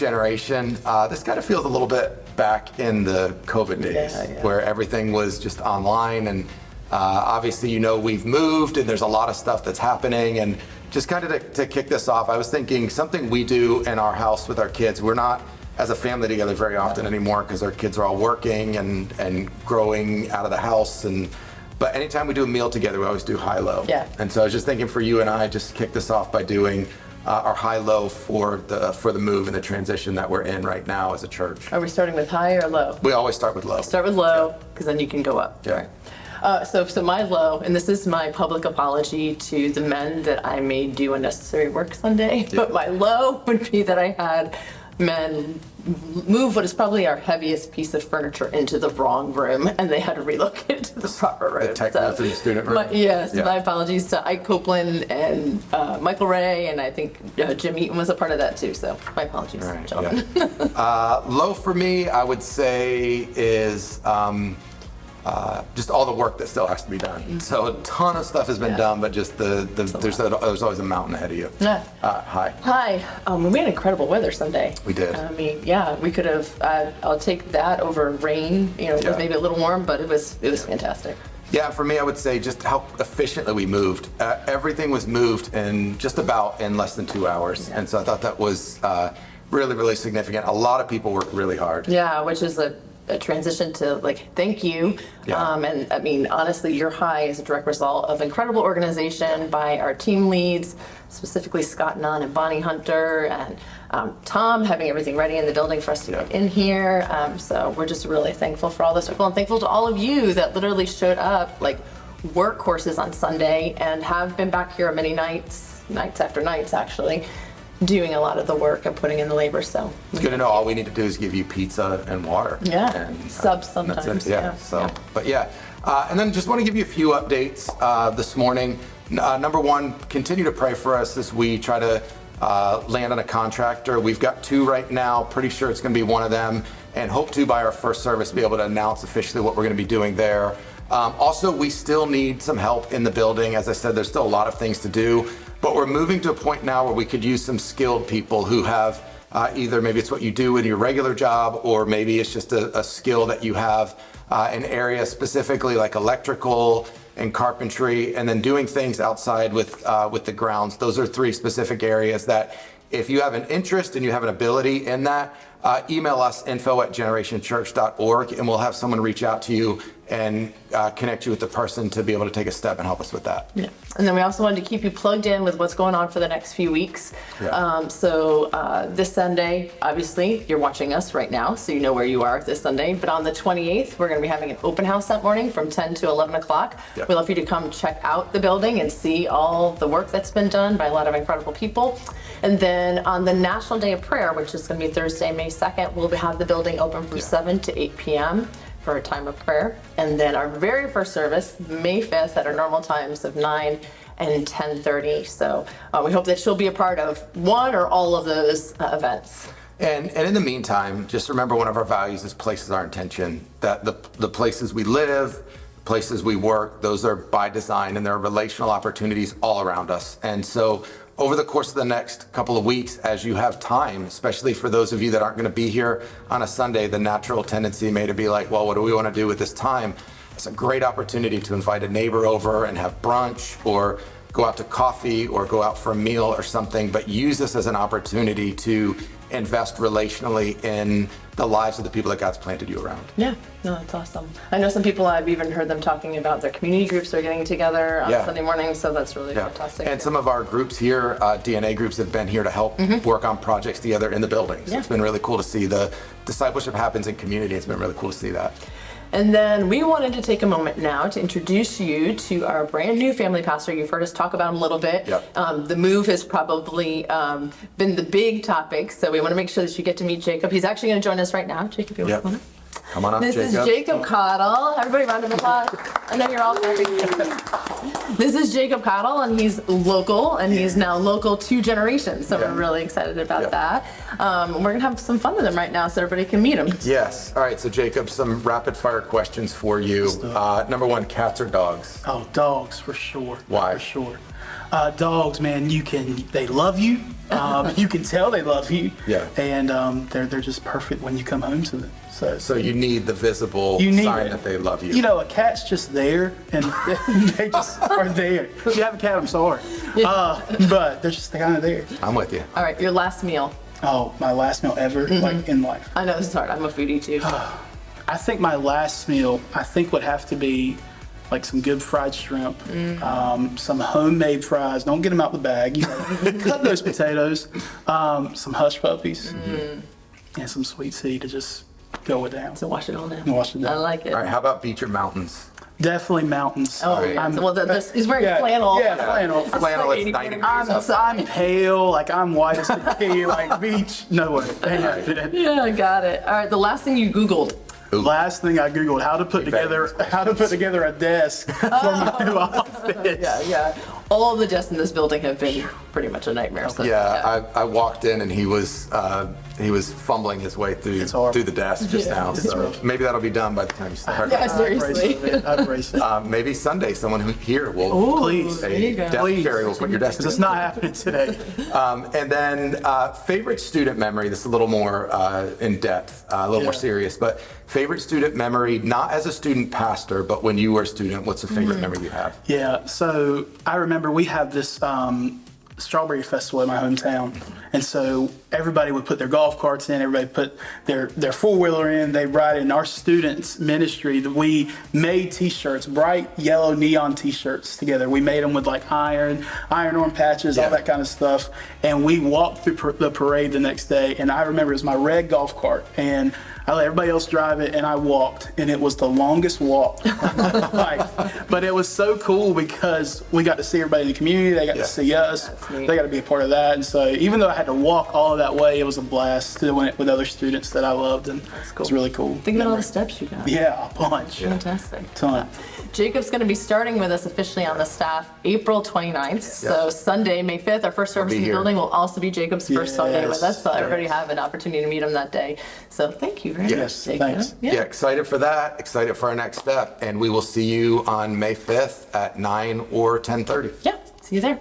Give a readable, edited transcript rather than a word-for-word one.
generation, this kind of feels a little bit back in the COVID days, where everything was just online. And obviously, you know, we've moved and there's a lot of stuff that's happening. And just kind of to kick this off, I was thinking something we do in our house with our kids. We're not as a family together very often anymore because our kids are all working and growing out of the house. But anytime we do a meal together, we always do high-low. Yeah. And so I was just thinking for you and I, just kick this off by doing our high-low for the move and the transition that we're in right now as a church. Are we starting with high or low? We always start with low. Start with low, because then you can go up. Yeah. So my low, and this is my public apology to the men that I made do unnecessary work Sunday, but my low would be that I had men move what is probably our heaviest piece of furniture into the wrong room, and they had to relocate to the proper room. The technology student room? My apologies to Ike Copeland and Michael Ray, and I think Jim Eaton was a part of that too, so my apologies, gentlemen. Low for me, I would say, is just all the work that still has to be done. So a ton of stuff has been done, but just there's always a mountain ahead of you. High. We had incredible weather Sunday. We did. I mean, we could have. I'll take that over rain. You know, it was maybe a little warm, but it was fantastic. Yeah, for me, I would say just how efficiently we moved. Everything was moved in less than 2 hours, and so I thought that was really, really significant. A lot of people worked really hard. Yeah, which is a transition to thank you. And I mean, honestly, your high is a direct result of incredible organization by our team leads, specifically Scott Nunn and Bonnie Hunter, and Tom having everything ready in the building for us to get in here. So we're just really thankful for all this circle, and thankful to all of you that literally showed up workhorses on Sunday and have been back here many nights after nights actually, doing a lot of the work and putting in the labor. So it's good to know all we need to do is give you pizza and water. And subs sometimes. And then just want to give you a few updates this morning. Number one, continue to pray for us as we try to land on a contractor. We've got 2 right now. Pretty sure it's going to be one of them, and hope to by our first service be able to announce officially what we're going to be doing there. Also, we still need some help in the building. As I said, there's still a lot of things to do. But we're moving to a point now where we could use some skilled people who have either maybe it's what you do in your regular job, or maybe it's just a skill that you have in areas specifically like electrical and carpentry, and then doing things outside with the grounds. Those are 3 specific areas that if you have an interest and you have an ability in that, email us info@generationchurch.org, and we'll have someone reach out to you and connect you with the person to be able to take a step and help us with that. Yeah. And then we also wanted to keep you plugged in with what's going on for the next few weeks. This Sunday, obviously, you're watching us right now, so you know where you are this Sunday. But on the 28th, we're going to be having an open house that morning from 10 to 11 o'clock. We'd love for you to come check out the building and see all the work that's been done by a lot of incredible people. And then on the National Day of Prayer, which is going to be Thursday, May 2nd, we'll have the building open from 7 to 8 p.m. for a time of prayer. And then our very first service, May 5th, at our normal times of 9 and 10:30. So we hope that you'll be a part of one or all of those events. And in the meantime, just remember one of our values is places our intention, that the places we live, places we work, those are by design, and there are relational opportunities all around us. And so over the course of the next couple of weeks, as you have time, especially for those of you that aren't going to be here on a Sunday, the natural tendency may to be like, well, what do we want to do with this time? It's a great opportunity to invite a neighbor over and have brunch, or go out to coffee, or go out for a meal or something, but use this as an opportunity to invest relationally in the lives of the people that God's planted you around. Yeah, no, that's awesome. I know some people, I've even heard them talking about their community groups are getting together on Sunday morning, so that's really fantastic. And some of our groups here, DNA groups, have been here to help work on projects together in the building. So it's been really cool to see the discipleship happens in community. It's been really cool to see that. And then we wanted to take a moment now to introduce you to our brand new family pastor. You've heard us talk about him a little bit. The move has probably been the big topic, so we want to make sure that you get to meet Jacob. He's actually going to join us right now. Jacob, you want to come on up? Come on up, This is Jacob Cottle. Everybody, round of applause. I know you're all happy. This is Jacob Cottle, and he's local, and he's now local 2 generations. So we're really excited about that. We're going to have some fun with him right now so everybody can meet him. Yes. All right. So, Jacob, some rapid fire questions for you. Number 1, cats or dogs? Oh, dogs, for sure. Why? For sure. Dogs, man, they love you. You can tell they love you. Yeah. And they're just perfect when you come home to them. So you need the visible sign that they love you. You know, a cat's just there, and they just are there. If you have a cat, I'm sorry. But they're just kind of there. I'm with you. All right, your last meal. Oh, my last meal ever, like in life. I know this is hard. I'm a foodie too. I think my last meal, would have to be like some good fried shrimp, some homemade fries. Don't get them out the bag. You know, cut those potatoes, some hush puppies, and some sweet tea to just go it down. So wash it all down. Wash it down. I like it. All right, how about beach or mountains? Definitely mountains. Oh, yeah. He's wearing flannel. Yeah, flannel. Flannel is 90 degrees outside. I'm pale, like I'm white as a pea, like beach. No way. Yeah, got it. All right, the last thing you Googled. Last thing I Googled, how to put together a desk for my new office. Yeah. All of the desks in this building have been pretty much a nightmare. So, I walked in and he was fumbling his way through the desk just now. So maybe that'll be done by the time you start. Yeah, seriously. I'd embrace it. Maybe Sunday, someone here will. Please. There you go. Desk carry will put your desk. It's not happening today. And then favorite student memory. This is a little more in depth, a little more serious, but favorite student memory, not as a student pastor, but when you were a student. What's a favorite memory you have? Yeah, so I remember we have this strawberry festival in my hometown, and so everybody would put their golf carts in, everybody put their four-wheeler in, they ride in. Our students ministry, we made t-shirts, bright yellow neon t-shirts together. We made them with like iron-on patches, all that kind of stuff, and we walked through the parade the next day. And I remember it was my red golf cart, and I let everybody else drive it, and I walked, and it was the longest walk of my life. But it was so cool because we got to see everybody in the community. They got to see us. They got to be a part of that. And so even though I had to walk all of that way, it was a blast doing it with other students that I loved, and it was really cool. Think about all the steps you got. Yeah, a bunch. Fantastic. Ton. Jacob's going to be starting with us officially on the staff April 29th. So Sunday, May 5th, our first service in the building will also be Jacob's first Sunday with us. So everybody have an opportunity to meet him that day. So thank you very much, Jacob. Thanks. Yeah, excited for that. Excited for our next step. And we will see you on May 5th at 9 or 10:30. Yeah, see you there.